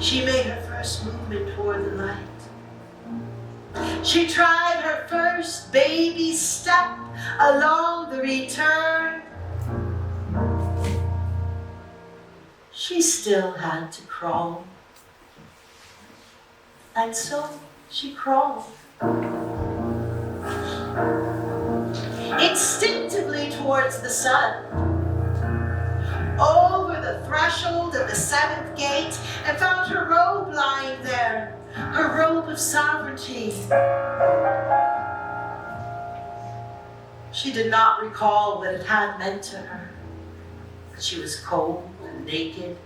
She made her first movement toward the light. She tried her first baby step along the return. She still had to crawl. And so she crawled. Instinctively towards the sun, over the threshold of the seventh gate, and found her robe lying there, her robe of sovereignty. She did not recall what it had meant to her, but she was cold and naked,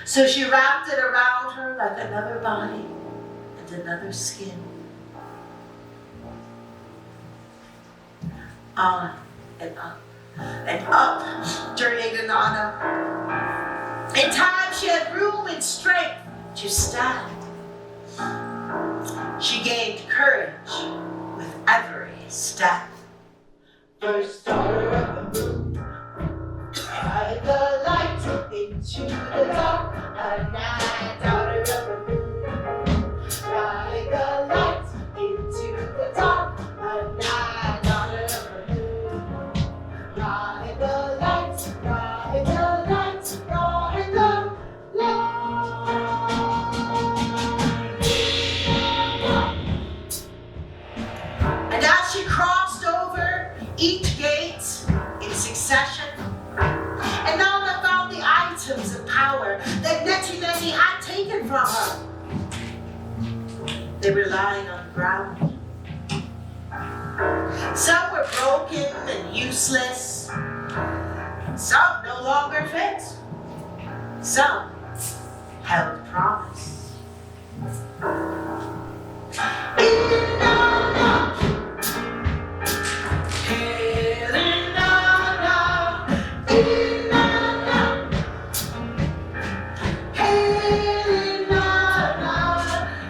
so she wrapped it around her like another body and another skin. On and up journeyed Inanna. In time she had room and strength to stand. She gained courage with every step. First daughter of the moon, ride the light into the dark. Another daughter of the moon, ride the light into the dark. Another daughter of the moon, ride the light, ride the light, ride the light. And as she crossed over each gate in succession, Inanna found the items of power that Neti had taken from her. They were lying on the ground. Some were broken and useless. Some no longer fit. Some held promise. Inanna, hail Inanna, Inanna, hail Inanna,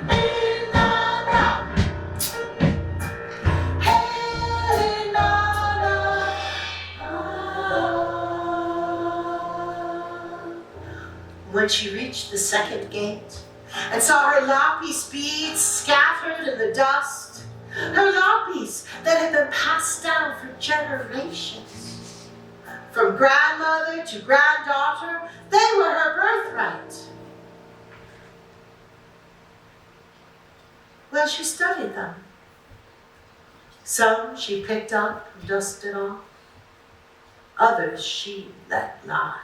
Inanna, hail Inanna. When she reached the second gate and saw her lapis beads scattered in the dust, her lapis that had been passed down for generations, from grandmother to granddaughter, they were her birthright. Well, she studied them. Some she picked up and dusted off. Others she let lie.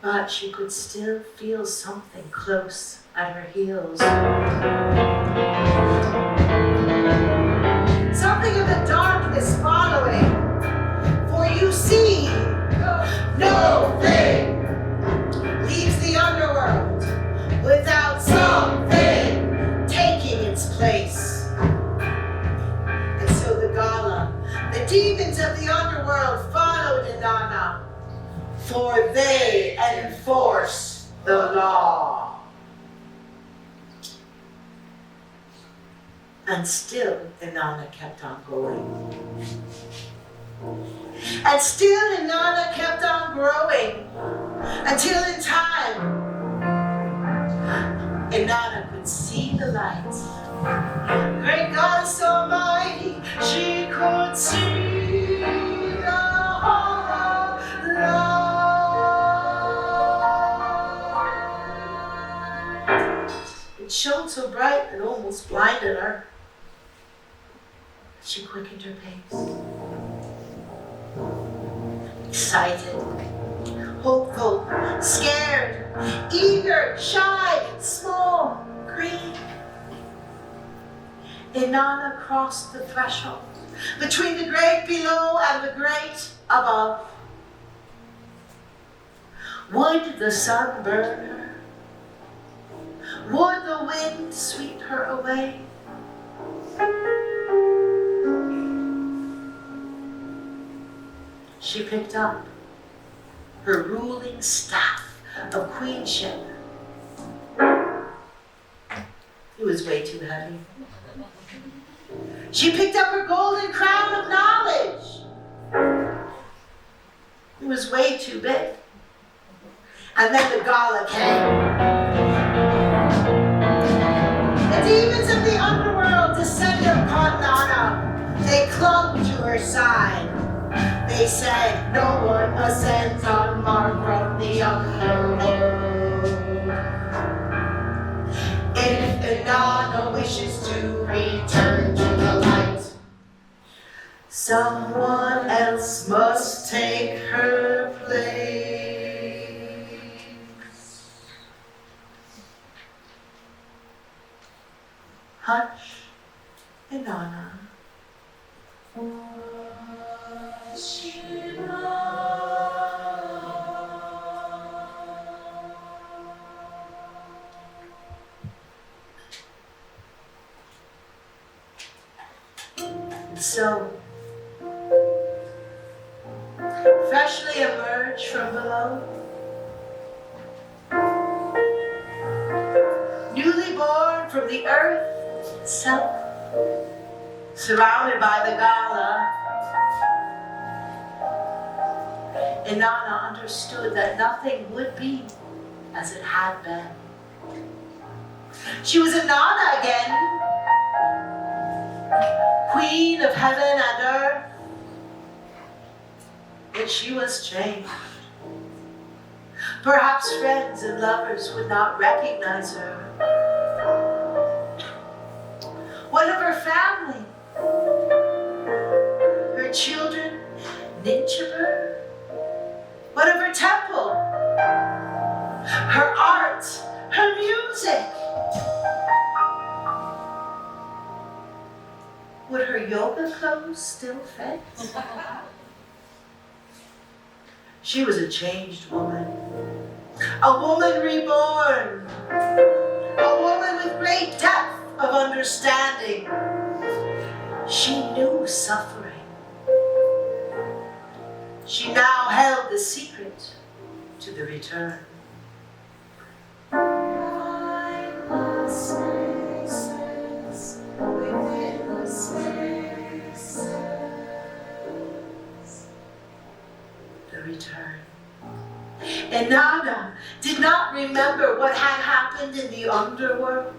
But she could still feel something close at her heels. Something of the darkness following. For you see, no thing leaves the underworld without something taking its place. And so the Gala, the demons of the underworld, followed Inanna, for they enforce the law. And still Inanna kept on going. And still Inanna kept on growing, until in time Inanna could see the light. Great goddess almighty, she could see the light. It shone so bright it almost blinded her. She quickened her pace. Excited, hopeful, scared, eager, shy, small, green. Inanna crossed the threshold between the great below and the great above. Would the sun burn her? Would the wind sweep her away? She picked up her ruling staff of queenship. It was way too heavy. She picked up her golden crown of knowledge. It was way too big. And then the gala came. The demons of the underworld descended upon Inanna. They clung to her side. They said, no one ascends unmarked from the underworld. If Inanna wishes to return to the light, someone else must take her place. Hush, Inanna. So, freshly emerged from below, newly born from the earth itself, surrounded by the gala, Inanna understood that nothing would be as it had been. She was Inanna again, queen of heaven and earth, but she was changed. Perhaps friends and lovers would not recognize her. What of her family? Her children, Ninchibur? What of her temple? Her art? Her music? Would her yoga clothes still fit? She was a changed woman. A woman reborn. A woman with great depth of understanding. She knew suffering. She now held the secret to the return. The return. Inanna did not remember what had happened in the underworld.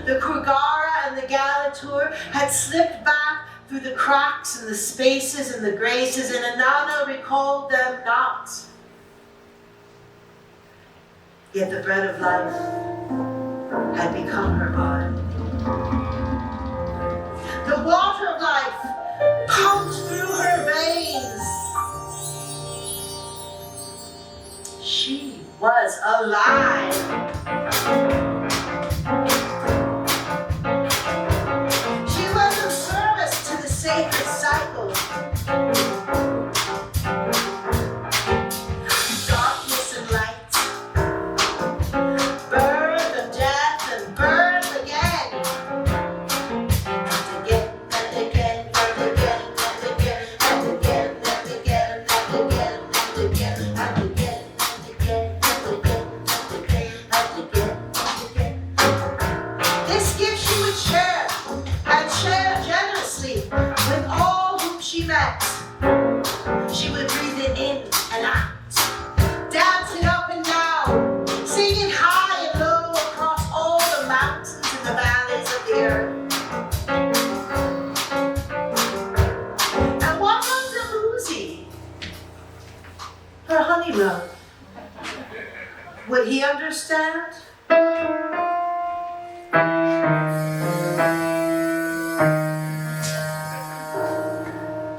The Kurgara and the Galatur had slipped back through the cracks and the spaces and the graces, and Inanna recalled them not. Yet the bread of life had become her body. The water of life pumped through her veins. She was alive. Sacred cycle. Darkness and light. Birth and death and birth again. And again and again and again and again and again and again and again and again and again and again and again and again and again. This gift she would share and share generously with all whom she met. She would breathe it in and out, dancing up and down, singing high and low across all the mountains and the valleys of the earth. And what of the Muzi, her honey love? Would he understand?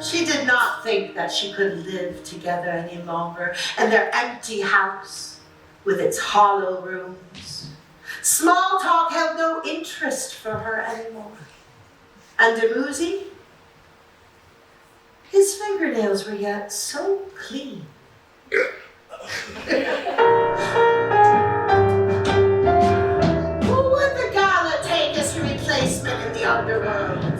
She did not think that she could live together any longer in their empty house with its hollow rooms. Small talk held no interest for her anymore. And Dumuzi? His fingernails were yet so clean. Who would the Gala take as a replacement in the underworld?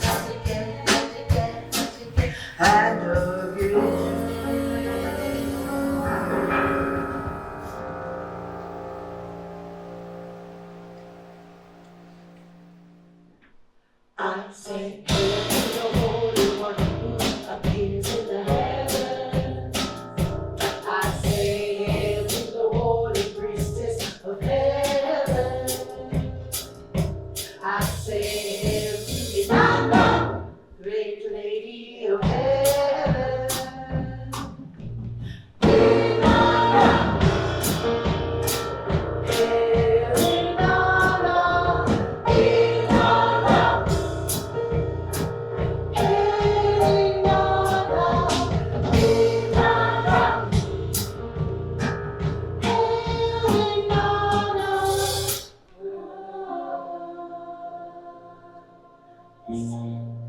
and again. I say, hail to the Holy One who appears in the heavens. I say, hail to the Holy Priestess of heaven. I say, hail to Inanna, great Lady of heaven. Inanna, hail Inanna, Inanna. Listen,